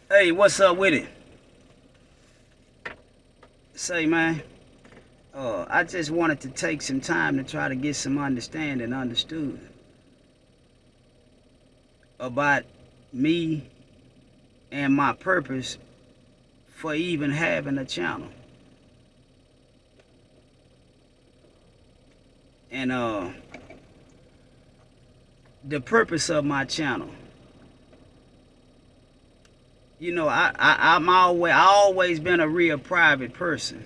Hey, what's up with it? Say, man, I just wanted to take some time to try to get some understanding understood about me and my purpose for even having a channel. And the purpose of my channel. I always been a real private person,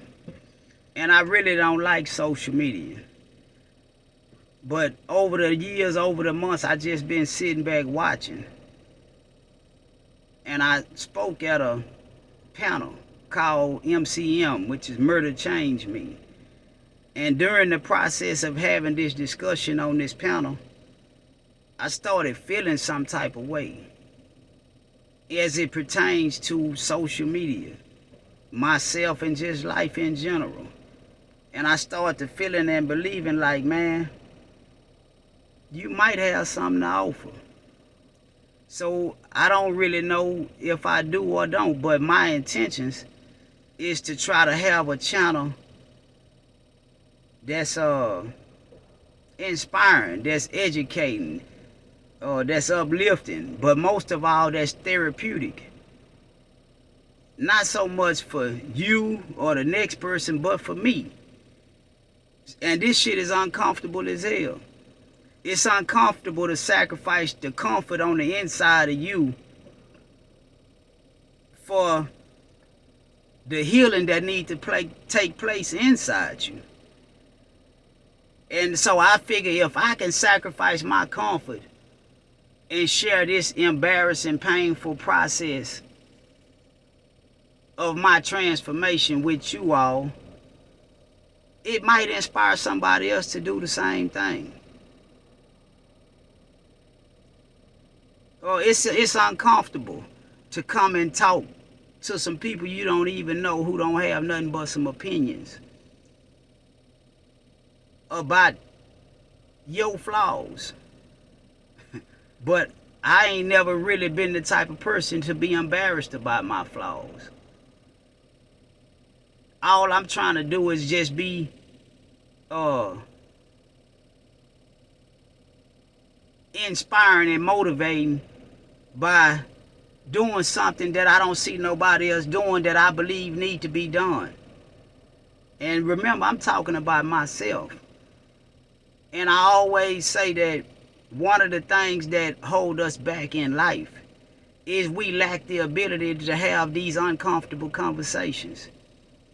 and I really don't like social media. But over the years, over the months, I just been sitting back watching, and I spoke at a panel called MCM, which is Murder Change Me. And during the process of having this discussion on this panel, I started feeling some type of way as it pertains to social media, myself, and just life in general. And I started feeling and believing like, man, you might have something to offer. So I don't really know if I do or don't, but my intentions is to try to have a channel that's inspiring, that's educating, that's uplifting, but most of all, that's therapeutic. Not so much for you or the next person, but for me. And this shit is uncomfortable as hell. It's uncomfortable to sacrifice the comfort on the inside of you for the healing that needs to take place inside you. And so I figure if I can sacrifice my comfort and share this embarrassing, painful process of my transformation with you all, it might inspire somebody else to do the same thing. Or it's uncomfortable to come and talk to some people you don't even know, who don't have nothing but some opinions about your flaws. But I ain't never really been the type of person to be embarrassed about my flaws. All I'm trying to do is just be inspiring and motivating by doing something that I don't see nobody else doing that I believe need to be done. And remember, I'm talking about myself. And I always say that one of the things that hold us back in life is we lack the ability to have these uncomfortable conversations.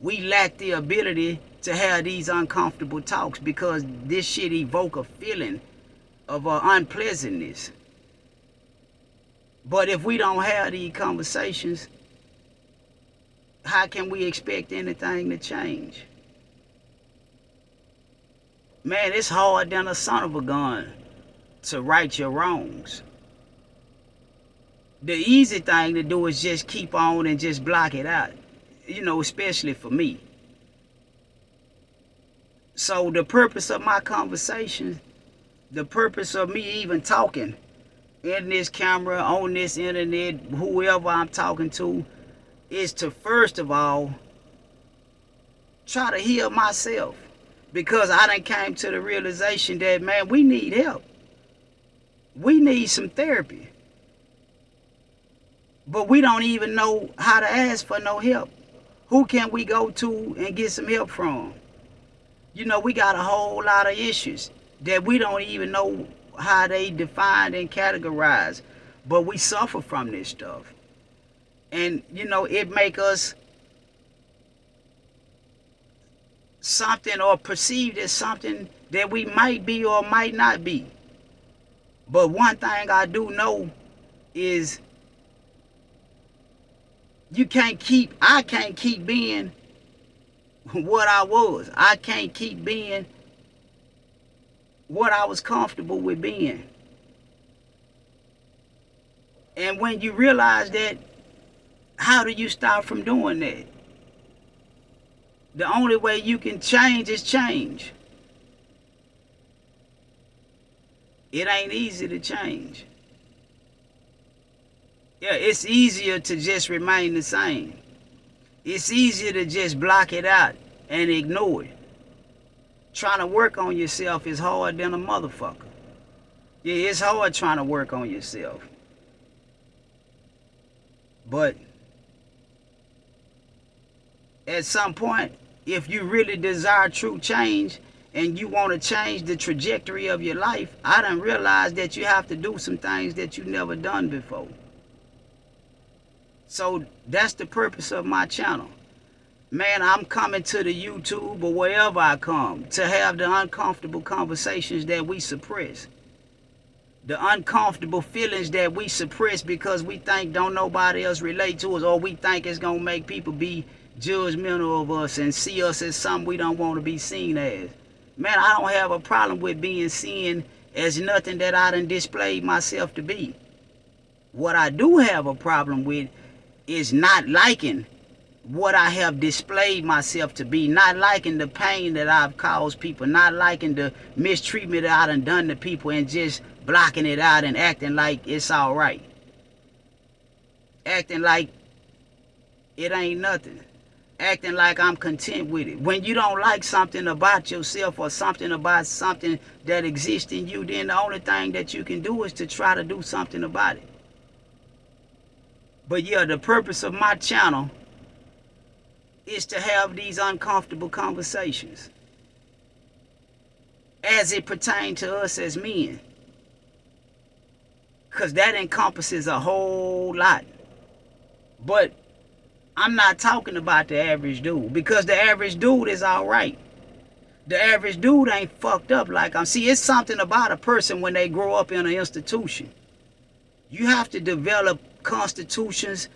We lack the ability to have these uncomfortable talks because this shit evoke a feeling of unpleasantness. But if we don't have these conversations, how can we expect anything to change? Man, it's hard than a son of a gun to right your wrongs. The easy thing to do is just keep on and just block it out, especially for me. So the purpose of my conversations, the purpose of me even talking in this camera, on this internet, whoever I'm talking to, is to first of all try to heal myself. Because I done came to the realization that, man, we need help. We need some therapy. But we don't even know how to ask for no help. Who can we go to and get some help from? We got a whole lot of issues that we don't even know how they defined and categorized. But we suffer from this stuff. And, it make us something or perceived as something that we might be or might not be. But one thing I do know is I can't keep being what I was. I can't keep being what I was comfortable with being. And when you realize that, how do you stop from doing that? The only way you can change is change. It ain't easy to change. Yeah, it's easier to just remain the same. It's easier to just block it out and ignore it. Trying to work on yourself is hard than a motherfucker. Yeah, it's hard trying to work on yourself. But at some point, if you really desire true change and you want to change the trajectory of your life, I done realized that you have to do some things that you never done before. So that's the purpose of my channel. Man, I'm coming to the YouTube or wherever I come to have the uncomfortable conversations that we suppress. The uncomfortable feelings that we suppress because we think don't nobody else relate to us, or we think it's going to make people be judgmental of us and see us as something we don't want to be seen as. Man, I don't have a problem with being seen as nothing that I done displayed myself to be. What I do have a problem with is not liking what I have displayed myself to be, not liking the pain that I've caused people, not liking the mistreatment that I done to people, and just blocking it out and acting like it's all right. Acting like it ain't nothing. Acting like I'm content with it. When you don't like something about yourself or something about something that exists in you, then the only thing that you can do is to try to do something about it. But yeah, the purpose of my channel is to have these uncomfortable conversations as it pertains to us as men. Because that encompasses a whole lot. But I'm not talking about the average dude, because the average dude is all right. The average dude ain't fucked up like I'm. See, it's something about a person when they grow up in an institution. You have to develop constitutions,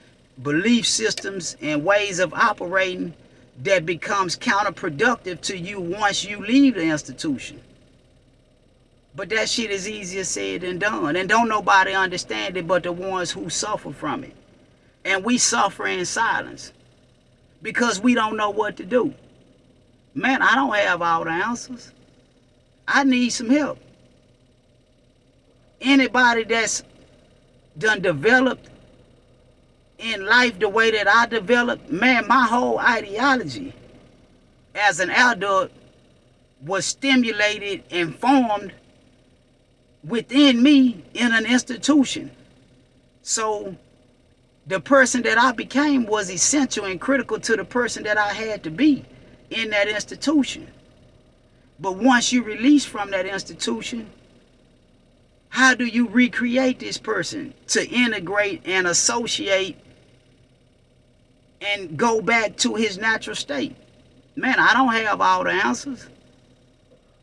belief systems, and ways of operating that becomes counterproductive to you once you leave the institution. But that shit is easier said than done. And don't nobody understand it but the ones who suffer from it. And we suffer in silence because we don't know what to do. Man, I don't have all the answers. I need some help. Anybody that's done developed in life the way that I developed, man, my whole ideology as an adult was stimulated and formed within me in an institution. So the person that I became was essential and critical to the person that I had to be in that institution. But once you release from that institution, how do you recreate this person to integrate and associate and go back to his natural state? Man, I don't have all the answers.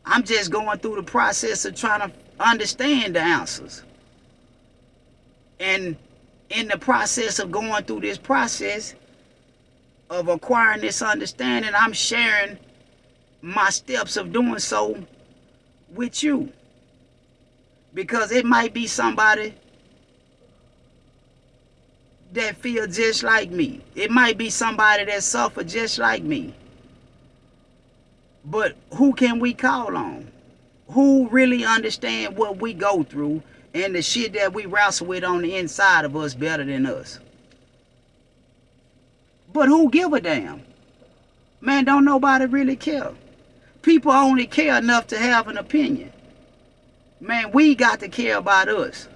I'm just going through the process of trying to understand the answers. And in the process of going through this process of acquiring this understanding, I'm sharing my steps of doing so with you. Because it might be somebody that feels just like me. It might be somebody that suffers just like me. But who can we call on? Who really understand what we go through and the shit that we wrestle with on the inside of us better than us? But who give a damn? Man, don't nobody really care. People only care enough to have an opinion. Man, we got to care about us.